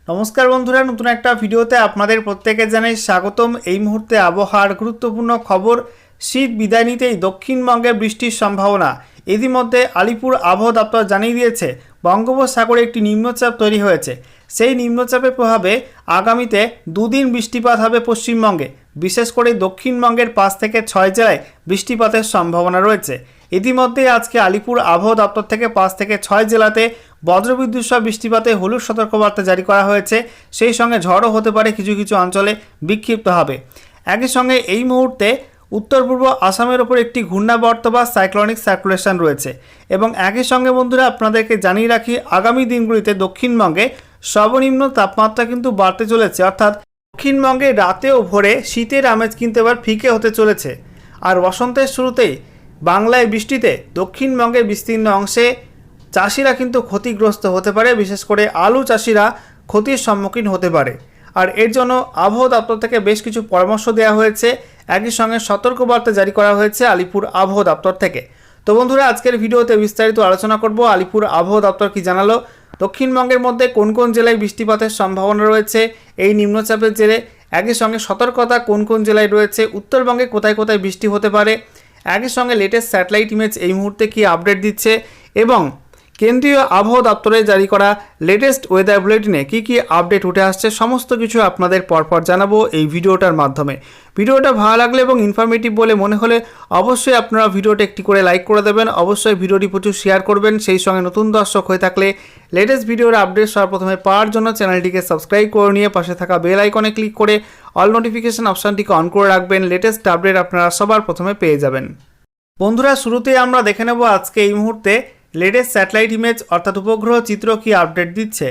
নমস্কার বন্ধুরা, নতুন একটা ভিডিওতে আপনাদের প্রত্যেকে জানাই স্বাগতম। এই মুহূর্তে আবহাওয়ার গুরুত্বপূর্ণ খবর। শীত বিদায় নিতেই দক্ষিণবঙ্গে বৃষ্টির সম্ভাবনা। ইতিমধ্যে আলিপুর আবহাওয়া দপ্তর জানিয়ে দিয়েছে বঙ্গোপসাগরে একটি নিম্নচাপ তৈরি হয়েছে। সেই নিম্নচাপের প্রভাবে আগামীতে দুদিন বৃষ্টিপাত হবে পশ্চিমবঙ্গে। বিশেষ করে দক্ষিণবঙ্গের 5 থেকে 6 জেলায় বৃষ্টিপাতের সম্ভাবনা রয়েছে। ইতিমধ্যে আজকে আলিপুর আবহাওয়া দপ্তর থেকে 5 থেকে 6 জেলাতে বজ্রবিদ্যুৎ সহ বৃষ্টিপাতে হলুদ সতর্কবার্তা জারি করা হয়েছে। সেই সঙ্গে ঝড়ও হতে পারে, কিছু কিছু অঞ্চলে বিক্ষিপ্ত হবে। একই সঙ্গে এই মুহূর্তে উত্তর পূর্ব আসামের ওপর একটি ঘূর্ণাবর্ত বা সাইক্লোনিক সার্কুলেশন রয়েছে। এবং একই সঙ্গে বন্ধুরা আপনাদেরকে জানিয়ে রাখি, আগামী দিনগুলিতে দক্ষিণবঙ্গে সর্বনিম্ন তাপমাত্রা কিন্তু বাড়তে চলেছে। অর্থাৎ দক্ষিণবঙ্গে রাতে ও ভোরে শীতের আমেজ কিন্তু এবার ফিকে হতে চলেছে। আর বসন্তের শুরুতেই বাংলায় বৃষ্টিতে দক্ষিণবঙ্গের বিস্তীর্ণ অংশে চাষিরা কিন্তু ক্ষতিগ্রস্ত হতে পারে। বিশেষ করে আলু চাষিরা ক্ষতির সম্মুখীন হতে পারে। আর এর জন্য আবহাওয়া দপ্তর থেকে বেশ কিছু পরামর্শ দেওয়া হয়েছে। একই সঙ্গে সতর্কবার্তা জারি করা হয়েছে আলিপুর আবহাওয়া দপ্তর থেকে। তো বন্ধুরা, আজকের ভিডিওতে বিস্তারিত আলোচনা করব আলিপুর আবহাওয়া দপ্তর কি জানালো, দক্ষিণবঙ্গের মধ্যে কোন কোন জেলায় বৃষ্টিপাতের সম্ভাবনা রয়েছে এই নিম্নচাপের জেরে, একই সঙ্গে সতর্কতা কোন কোন জেলায় রয়েছে, উত্তরবঙ্গে কোথায় কোথায় বৃষ্টি হতে পারে, একই সঙ্গে লেটেস্ট স্যাটেলাইট ইমেজ এই মুহূর্তে কি আপডেট দিচ্ছে এবং কেন্দ্রীয় আবহাওয়া দপ্তরে জারি করা লেটেস্ট ওয়েদার বুলেটিনে কী কী আপডেট উঠে আসছে, সমস্ত কিছু আপনাদের পরপর জানাবো এই ভিডিওটার মাধ্যমে। ভিডিওটা ভালো লাগলে এবং ইনফরমেটিভ বলে মনে হলে অবশ্যই আপনারা ভিডিওটা একটি করে লাইক করে দেবেন। অবশ্যই ভিডিওটি প্রচুর শেয়ার করবেন। সেই সঙ্গে নতুন দর্শক হয়ে থাকলে লেটেস্ট ভিডিওর আপডেট সর্বপ্রথমে পাওয়ার জন্য চ্যানেলটিকে সাবস্ক্রাইব করে নিয়ে পাশে থাকা বেল আইকনে ক্লিক করে অল নোটিফিকেশন অপশানটিকে অন করে রাখবেন। লেটেস্ট আপডেট আপনারা সবার প্রথমে পেয়ে যাবেন। বন্ধুরা, শুরুতেই আমরা দেখে নেব আজকে এই মুহূর্তে লেটেস্ট স্যাটেলাইট ইমেজ অর্থাৎ উপগ্রহ চিত্র কি আপডেট দিচ্ছে।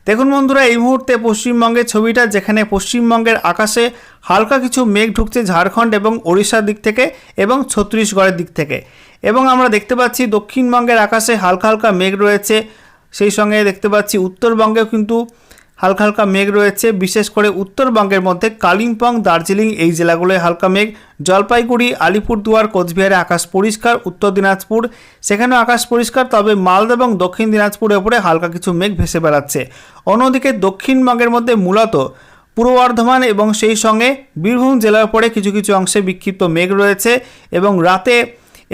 দেখুন বন্ধুরা, এই মুহূর্তে পশ্চিমবঙ্গের ছবিটা, যেখানে পশ্চিমবঙ্গের আকাশে হালকা কিছু মেঘ ঢুকছে ঝাড়খণ্ড এবং ওড়িশার দিক থেকে এবং ছত্তিশগড়ের দিক থেকে। এবং আমরা দেখতে পাচ্ছি দক্ষিণবঙ্গের আকাশে হালকা হালকা মেঘ রয়েছে। সেই সঙ্গে দেখতে পাচ্ছি উত্তরবঙ্গেও কিন্তু হালকা হালকা মেঘ রয়েছে। বিশেষ করে উত্তরবঙ্গের মধ্যে কালিম্পং, দার্জিলিং এই জেলাগুলোয় হালকা মেঘ। জলপাইগুড়ি, আলিপুরদুয়ার, কোচবিহারে আকাশ পরিষ্কার। উত্তর দিনাজপুর সেখানেও আকাশ পরিষ্কার, তবে মালদা এবং দক্ষিণ দিনাজপুরের উপরে হালকা কিছু মেঘ ভেসে বেড়াচ্ছে। অন্যদিকে দক্ষিণবঙ্গের মধ্যে মূলত পূর্ব বর্ধমান এবং সেই সঙ্গে বীরভূম জেলার উপরে কিছু কিছু অংশে বিক্ষিপ্ত মেঘ রয়েছে। এবং রাতে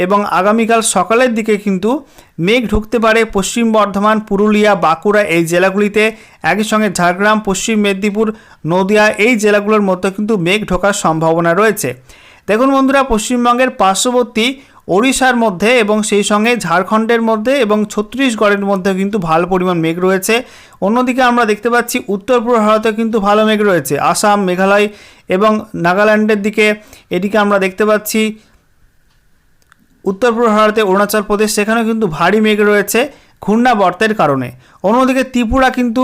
এবং আগামীকাল সকালের দিকে কিন্তু মেঘ ঢুকতে পারে পশ্চিম বর্ধমান, পুরুলিয়া, বাঁকুড়া এই জেলাগুলিতে। একই সঙ্গে ঝাড়গ্রাম, পশ্চিম মেদিনীপুর, নদিয়া এই জেলাগুলোর মধ্যে কিন্তু মেঘ ঢোকার সম্ভাবনা রয়েছে। দেখুন বন্ধুরা, পশ্চিমবঙ্গের পার্শ্ববর্তী ওড়িশার মধ্যে এবং সেই সঙ্গে ঝাড়খণ্ডের মধ্যে এবং ছত্তিশগড়ের মধ্যে কিন্তু ভালো পরিমাণ মেঘ রয়েছে। অন্যদিকে আমরা দেখতে পাচ্ছি উত্তর পূর্ব ভারতে কিন্তু ভালো মেঘ রয়েছে। আসাম, মেঘালয় এবং নাগাল্যান্ডের দিকে এদিকে আমরা দেখতে পাচ্ছি উত্তর পূর্ব ভারতে অরুণাচল প্রদেশ, সেখানেও কিন্তু ভারী মেঘ রয়েছে ঘূর্ণাবর্তের কারণে। অন্যদিকে ত্রিপুরা কিন্তু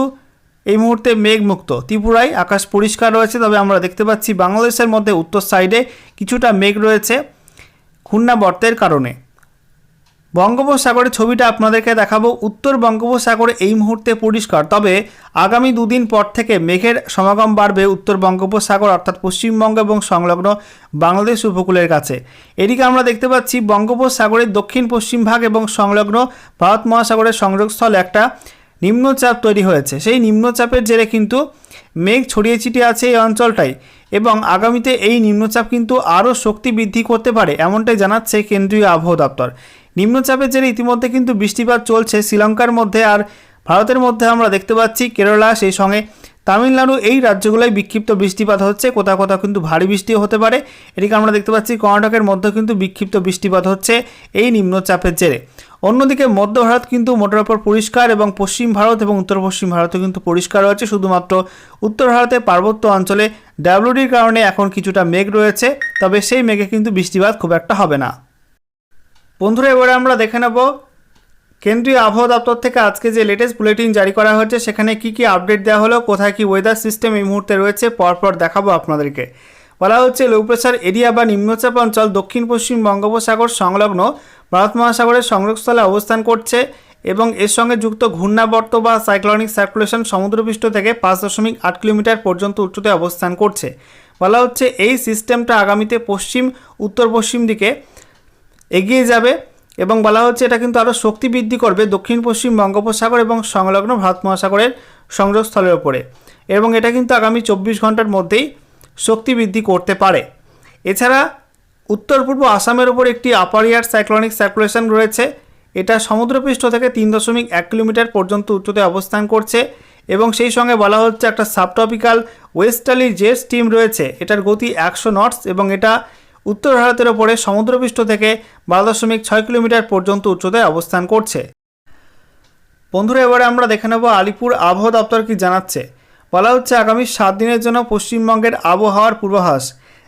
এই মুহূর্তে মেঘমুক্ত। ত্রিপুরায় আকাশ পরিষ্কার রয়েছে, তবে আমরা দেখতে পাচ্ছি বাংলাদেশের মধ্যে উত্তর সাইডে কিছুটা মেঘ রয়েছে ঘূর্ণাবর্তের কারণে। বঙ্গোপসাগরের ছবিটা আপনাদেরকে দেখাবো। উত্তর বঙ্গোপসাগরে এই মুহূর্তে পরিষ্কার, তবে আগামী দুদিন পর থেকে মেঘের সমাগম বাড়বে উত্তর বঙ্গোপসাগর অর্থাৎ পশ্চিমবঙ্গ এবং সংলগ্ন বাংলাদেশ উপকূলের কাছে। এদিকে আমরা দেখতে পাচ্ছি বঙ্গোপসাগরের দক্ষিণ পশ্চিম ভাগ এবং সংলগ্ন ভারত মহাসাগরের সংযোগস্থল একটা নিম্নচাপ তৈরি হয়েছে। সেই নিম্নচাপের জেরে কিন্তু মেঘ ছড়িয়ে ছিটিয়ে আছে এই অঞ্চলটায় এবং আগামীতে এই নিম্নচাপ কিন্তু আরও শক্তি বৃদ্ধি করতে পারে, এমনটাই জানাচ্ছে কেন্দ্রীয় আবহাওয়া দপ্তর। নিম্নচাপের জেরে ইতিমধ্যে কিন্তু বৃষ্টিপাত চলছে শ্রীলঙ্কার মধ্যে আর ভারতের মধ্যে। আমরা দেখতে পাচ্ছি কেরালা, সেই সঙ্গে তামিলনাড়ু এই রাজ্যগুলোয় বিক্ষিপ্ত বৃষ্টিপাত হচ্ছে। কোথাও কোথাও কিন্তু ভারী বৃষ্টিও হতে পারে। এদিকে আমরা দেখতে পাচ্ছি কর্ণাটকের মধ্যে কিন্তু বিক্ষিপ্ত বৃষ্টিপাত হচ্ছে এই নিম্নচাপের জেরে। অন্যদিকে মধ্য ভারত কিন্তু মোটের ওপর পরিষ্কার এবং পশ্চিম ভারত এবং উত্তর পশ্চিম ভারতে কিন্তু পরিষ্কার রয়েছে। শুধুমাত্র উত্তর ভারতের পার্বত্য অঞ্চলে ডাব্লিউডির কারণে এখন কিছুটা মেঘ রয়েছে, তবে সেই মেঘে কিন্তু বৃষ্টিপাত খুব একটা হবে না। বন্ধুরা, এবারে আমরা দেখে নেব কেন্দ্রীয় আবহাওয়া দপ্তর থেকে আজকে যে লেটেস্ট বুলেটিন জারি করা হয়েছে সেখানে কি কি আপডেট দেওয়া হলো, কোথায় কি ওয়েদার সিস্টেম এই মুহূর্তে রয়েছে পরপর দেখাবো আপনাদেরকে। বলা হচ্ছে লো প্রেশার এরিয়া বা নিম্নচাপ অঞ্চল দক্ষিণ পশ্চিম বঙ্গোপসাগর সংলগ্ন ভারত মহাসাগরের সংযোগস্থলে অবস্থান করছে এবং এর সঙ্গে যুক্ত ঘূর্ণাবর্ত বা সাইক্লোনিক সার্কুলেশন সমুদ্রপৃষ্ঠ থেকে 5.8 কিলোমিটার পর্যন্ত উচ্চতায় অবস্থান করছে। বলা হচ্ছে এই সিস্টেমটা আগামীতে পশ্চিম উত্তর পশ্চিম দিকে এগিয়ে যাবে এবং বলা হচ্ছে এটা কিন্তু আরও শক্তি বৃদ্ধি করবে দক্ষিণ পশ্চিম বঙ্গোপসাগর এবং সংলগ্ন ভারত মহাসাগরের সংযোগস্থলের ওপরে, এবং এটা কিন্তু আগামী 24 ঘন্টার মধ্যেই শক্তি বৃদ্ধি করতে পারে। এছাড়া উত্তর পূর্ব আসামের ওপর একটি আপার এয়ার সাইক্লোনিক সার্কুলেশন রয়েছে। এটা সমুদ্রপৃষ্ঠ থেকে 3.1 কিলোমিটার পর্যন্ত উচ্চতায় অবস্থান করছে, এবং সেই সঙ্গে বলা হচ্ছে একটা সাবট্রপিক্যাল ওয়েস্টার্লি জেট স্টিম রয়েছে। এটার গতি 100 নটস এবং এটা উত্তর ভারতের ওপরে সমুদ্রপৃষ্ঠ থেকে 12.6 কিলোমিটার পর্যন্ত উচ্চতায় অবস্থান করছে। বন্ধুরা, এবারে আমরা দেখে নেব আলিপুর আবহাওয়া দপ্তর কি জানাচ্ছে। বলা হচ্ছে আগামী 7 দিনের জন্য পশ্চিমবঙ্গের আবহাওয়ার পূর্বাভাস,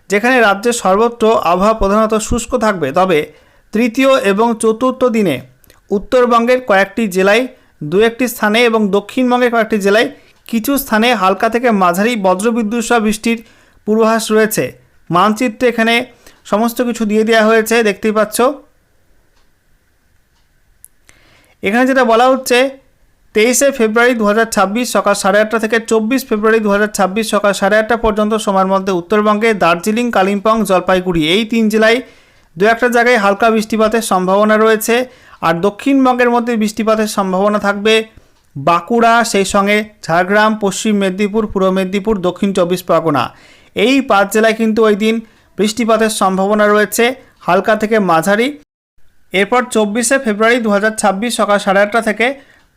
যেখানে রাজ্যের সর্বত্র আবহাওয়া প্রধানত শুষ্ক থাকবে। তবে তৃতীয় এবং চতুর্থ দিনে উত্তরবঙ্গের কয়েকটি জেলায় 2-1টি স্থানে এবং দক্ষিণবঙ্গের কয়েকটি জেলায় কিছু স্থানে হালকা থেকে মাঝারি বজ্রবিদ্যুৎ সহ বৃষ্টির পূর্বাভাস রয়েছে। মানচিত্রে এখানে সমস্ত কিছু দিয়ে দেওয়া হয়েছে, দেখতেই পাচ্ছ। এখানে যেটা বলা হচ্ছে 23শে ফেব্রুয়ারি 2026 সকাল 8:30 থেকে 24 ফেব্রুয়ারি 2026 সকাল 8:30 পর্যন্ত সময়ের মধ্যে উত্তরবঙ্গে দার্জিলিং, কালিম্পং, জলপাইগুড়ি এই 3 জেলায় 2-1টা জায়গায় হালকা বৃষ্টিপাতের সম্ভাবনা রয়েছে। আর দক্ষিণবঙ্গের মধ্যে বৃষ্টিপাতের সম্ভাবনা থাকবে বাঁকুড়া, সেই সঙ্গে ঝাড়গ্রাম, পশ্চিম মেদিনীপুর, পূর্ব মেদিনীপুর, দক্ষিণ 24 পরগনা এই 5 জেলায় কিন্তু ওই দিন বৃষ্টিপাতের সম্ভাবনা রয়েছে হালকা থেকে মাঝারি। এরপর 24শে ফেব্রুয়ারি 2026 সকাল 8:30 থেকে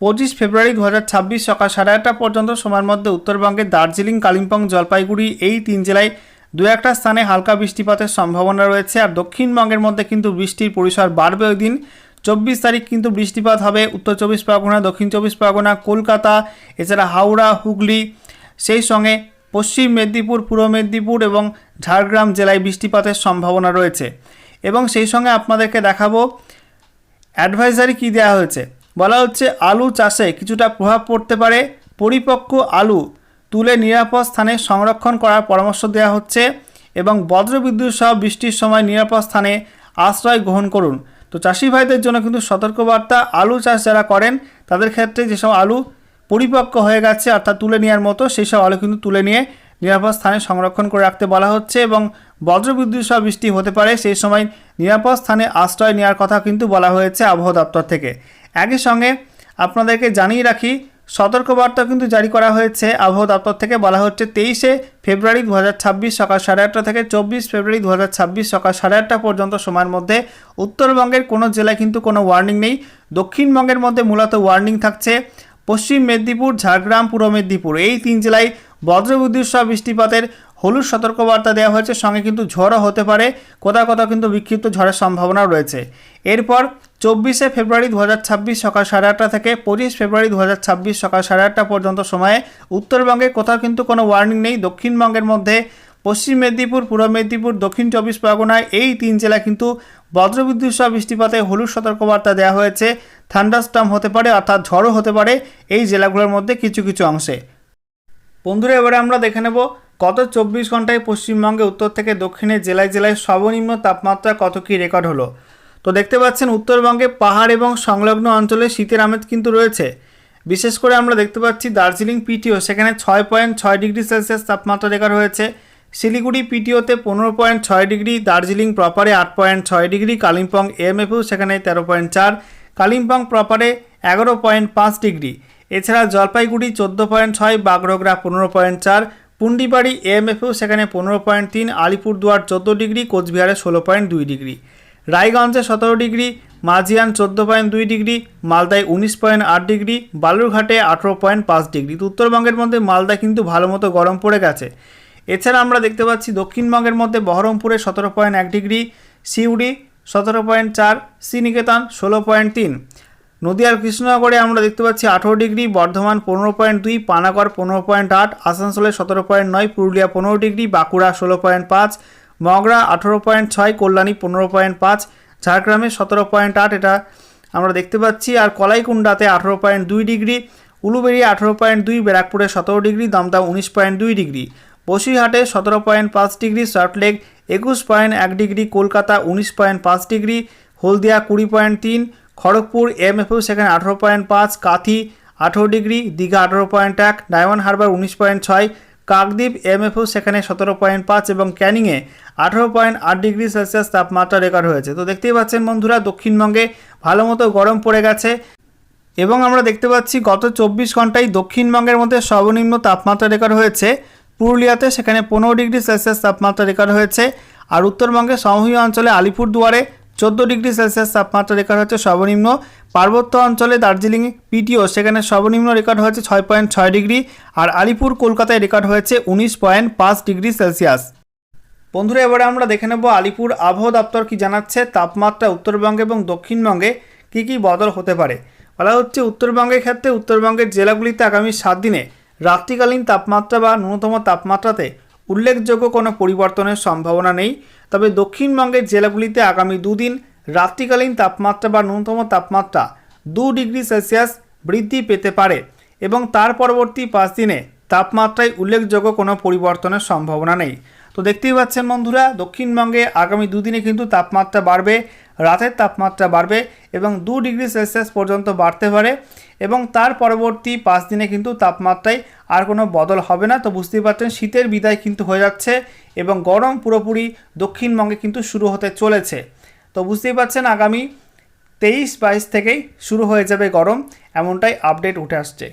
25 ফেব্রুয়ারি 2026 সকাল 8:30 পর্যন্ত সময়ের মধ্যে উত্তরবঙ্গের দার্জিলিং, কালিম্পং, জলপাইগুড়ি এই 3 জেলায় 2-1টা স্থানে হালকা বৃষ্টিপাতের সম্ভাবনা রয়েছে। আর দক্ষিণবঙ্গের মধ্যে কিন্তু বৃষ্টির পরিসর বাড়বে ওই দিন। 24 তারিখ কিন্তু বৃষ্টিপাত হবে উত্তর 24 পরগনা, দক্ষিণ 24 পরগনা, কলকাতা, এছাড়া হাওড়া, হুগলি, সেই সঙ্গে পশ্চিম মেদিনীপুর, পূর্ব মেদিনীপুর এবং ঝাড়গ্রাম জেলায় বৃষ্টিপাতের সম্ভাবনা রয়েছে। এবং সেই সঙ্গে আপনাদেরকে দেখাবো অ্যাডভাইজারি কী দেওয়া হয়েছে। বলা হচ্ছে আলু চাষে কিছুটা প্রভাব পড়তে পারে, পরিপক্ক আলু তুলে নিরাপদ স্থানে সংরক্ষণ করার পরামর্শ দেওয়া হচ্ছে, এবং বজ্রবিদ্যুৎ সহ বৃষ্টির সময় নিরাপদ স্থানে আশ্রয় গ্রহণ করুন। তো চাষি ভাইদের জন্য কিন্তু সতর্কবার্তা, আলু চাষ যারা করেন তাদের ক্ষেত্রে যেসব আলু পরিপক্ক হয়ে গেছে অর্থাৎ তুলে নেওয়ার মতো, সেই সব আলু কিন্তু তুলে নিয়ে নিরাপদ স্থানে সংরক্ষণ করে রাখতে বলা হচ্ছে, এবং বজ্রবিদ্যুৎ সহ বৃষ্টি হতে পারে, সেই সময় নিরাপদ স্থানে আশ্রয় নেওয়ার কথা কিন্তু বলা হয়েছে আবহাওয়া দপ্তর থেকে। একই সঙ্গে আপনাদেরকে জানিয়ে রাখি সতর্কবার্তা কিন্তু জারি করা হয়েছে আবহাওয়া দপ্তর থেকে। বলা হচ্ছে 23শে ফেব্রুয়ারি 2026 সকাল 8:30 থেকে 24 ফেব্রুয়ারি 2026 সকাল 8:30 পর্যন্ত সময়ের মধ্যে উত্তরবঙ্গের কোনো জেলায় কিন্তু কোনো ওয়ার্নিং নেই। দক্ষিণবঙ্গের মধ্যে মূলত ওয়ার্নিং থাকছে পশ্চিম মেদিনীপুর, ঝাড়গ্রাম, পূর্ব মেদিনীপুর এই 3 জেলায় বজ্রবিদ্যুৎ সহ বৃষ্টিপাতের হলুদ সতর্কবার্তা দেওয়া হয়েছে। সঙ্গে কিন্তু ঝড়ও হতে পারে, কোথাও কোথাও কিন্তু বিক্ষিপ্ত ঝড়ের সম্ভাবনাও রয়েছে। এরপর 24শে ফেব্রুয়ারি 2026 সকাল 8:30 থেকে 25 ফেব্রুয়ারি 2026 সকাল 8:30 পর্যন্ত সময়ে উত্তরবঙ্গে কোথাও কিন্তু কোনো ওয়ার্নিং নেই। দক্ষিণবঙ্গের মধ্যে পশ্চিম মেদিনীপুর, পূর্ব মেদিনীপুর, দক্ষিণ 24 পরগনায় এই 3 জেলা কিন্তু বজ্রবিদ্যুৎ সহ বৃষ্টিপাতে হলুদ সতর্কবার্তা দেওয়া হয়েছে। থান্ডারস্টর্ম হতে পারে অর্থাৎ ঝড়ও হতে পারে এই জেলাগুলোর মধ্যে কিছু কিছু অংশে। বন্ধুরা, এবারে আমরা দেখে নেব গত 24 ঘন্টায় পশ্চিমবঙ্গে উত্তর থেকে দক্ষিণের জেলায় জেলায় সর্বনিম্ন তাপমাত্রা কত কী রেকর্ড হলো। তো দেখতে পাচ্ছেন উত্তরবঙ্গে পাহাড় এবং সংলগ্ন অঞ্চলে শীতের আমেজ কিন্তু রয়েছে। বিশেষ করে আমরা দেখতে পাচ্ছি দার্জিলিং পিটিও, সেখানে 6.6 ডিগ্রি সেলসিয়াস তাপমাত্রা রেকর্ড হয়েছে। শিলিগুড়ি পিটিওতে 15.6 ডিগ্রি, দার্জিলিং প্রপারে 8.6 ডিগ্রি, কালিম্পং এএমএফও সেখানে 13.4, কালিম্পং প্রপারে 11.5 ডিগ্রি। এছাড়া জলপাইগুড়ি 14.6, বাগডোগরা 15.4, পুন্ডিবাড়ি এএমএফও সেখানে 15.3, আলিপুরদুয়ার 14 ডিগ্রি, কোচবিহারে 16.2 ডিগ্রি, রায়গঞ্জে 17 ডিগ্রি, মাঝিয়ান 14.2 ডিগ্রি, মালদায় 19.8 ডিগ্রি, বালুরঘাটে 18.5 ডিগ্রি। তো উত্তরবঙ্গের মধ্যে মালদায় কিন্তু ভালো মতো গরম পড়ে গেছে। এছাড়া আমরা দেখতে পাচ্ছি দক্ষিণবঙ্গের মধ্যে বহরমপুরে 17.1 ডিগ্রি, সিউড়ি 17.4, শ্রীনিকেতন 16.3, নদিয়ার কৃষ্ণনগরে আমরা দেখতে পাচ্ছি 18 ডিগ্রি, বর্ধমান 15.2, পানাগড় 15.8, আসানসোলে 17.9, পুরুলিয়া 15 ডিগ্রি, বাঁকুড়া 16.5, মগরা 18.6, কল্যাণী 15.5, ঝাড়গ্রামে 17.8 এটা আমরা দেখতে পাচ্ছি। আর কলাইকুণ্ডাতে 18.2 ডিগ্রি, উলুবেড়িয়া 18.2, ব্যারাকপুরে 17 ডিগ্রি, দমদম 19.2 ডিগ্রি, বসিরহাটে 17.5 degree, Salt Lake 21.1 degree, Kolkata 19.5 degree, Haldia 20.3, Kharagpur AMFO সেখানে 18.5, কাথি 18 ডিগ্রি, দীঘা 18.1, ডায়মন্ড হারবার 19.6, কাকদ্বীপ এএমএফও সেখানে 17.5 এবং ক্যানিংয়ে 18.8 ডিগ্রি সেলসিয়াস তাপমাত্রা রেকর্ড হয়েছে। তো দেখতেই পাচ্ছেন বন্ধুরা দক্ষিণবঙ্গে ভালো মতো গরম পড়ে গেছে। এবং আমরা দেখতে পাচ্ছি গত 24 ঘন্টায় দক্ষিণবঙ্গের মধ্যে সর্বনিম্ন তাপমাত্রা রেকর্ড হয়েছে পুরুলিয়াতে, সেখানে 15 ডিগ্রি সেলসিয়াস তাপমাত্রা রেকর্ড হয়েছে। আর উত্তরবঙ্গের সমভূমি অঞ্চলে আলিপুরদুয়ারে 14 ডিগ্রি সেলসিয়াস তাপমাত্রা রেকর্ড হচ্ছে সর্বনিম্ন। পার্বত্য অঞ্চলে দার্জিলিং পিটিও, সেখানে সর্বনিম্ন রেকর্ড হয়েছে 6.6 ডিগ্রি। আর আলিপুর কলকাতায় রেকর্ড হয়েছে 19.5 ডিগ্রি সেলসিয়াস। বন্ধুরা, এবারে আমরা দেখে নেব আলিপুর আবহাওয়া দপ্তর কি জানাচ্ছে তাপমাত্রা উত্তরবঙ্গে এবং দক্ষিণবঙ্গে কী বদল হতে পারে। বলা হচ্ছে উত্তরবঙ্গের ক্ষেত্রে উত্তরবঙ্গের জেলাগুলিতে আগামী 7 দিনে রাত্রিকালীন তাপমাত্রা বা ন্যূনতম তাপমাত্রাতে উল্লেখযোগ্য কোনো পরিবর্তনের সম্ভাবনা নেই। তবে দক্ষিণবঙ্গের জেলাগুলিতে আগামী 2 দিন রাত্রিকালীন তাপমাত্রা বা ন্যূনতম তাপমাত্রা 2 ডিগ্রি সেলসিয়াস বৃদ্ধি পেতে পারে এবং তার পরবর্তী 5 দিনে তাপমাত্রায় উল্লেখযোগ্য কোনো পরিবর্তনের সম্ভাবনা নেই। তো দেখতেই পাচ্ছেন বন্ধুরা, দক্ষিণবঙ্গে আগামী 2 দিনে কিন্তু তাপমাত্রা বাড়বে, রাতের তাপমাত্রা বাড়বে এবং 2 ডিগ্রি সেলসিয়াস পর্যন্ত বাড়তে পারে এবং তার পরবর্তী 5 দিনে কিন্তু তাপমাত্রায় আর কোনো বদল হবে না। তো বুঝতেই পারছেন শীতের বিদায় কিন্তু হয়ে যাচ্ছে এবং গরম পুরোপুরি দক্ষিণবঙ্গে কিন্তু শুরু হতে চলেছে। তো বুঝতেই পারছেন আগামী 23-22 থেকেই শুরু হয়ে যাবে গরম, এমনটাই আপডেট উঠে আসছে।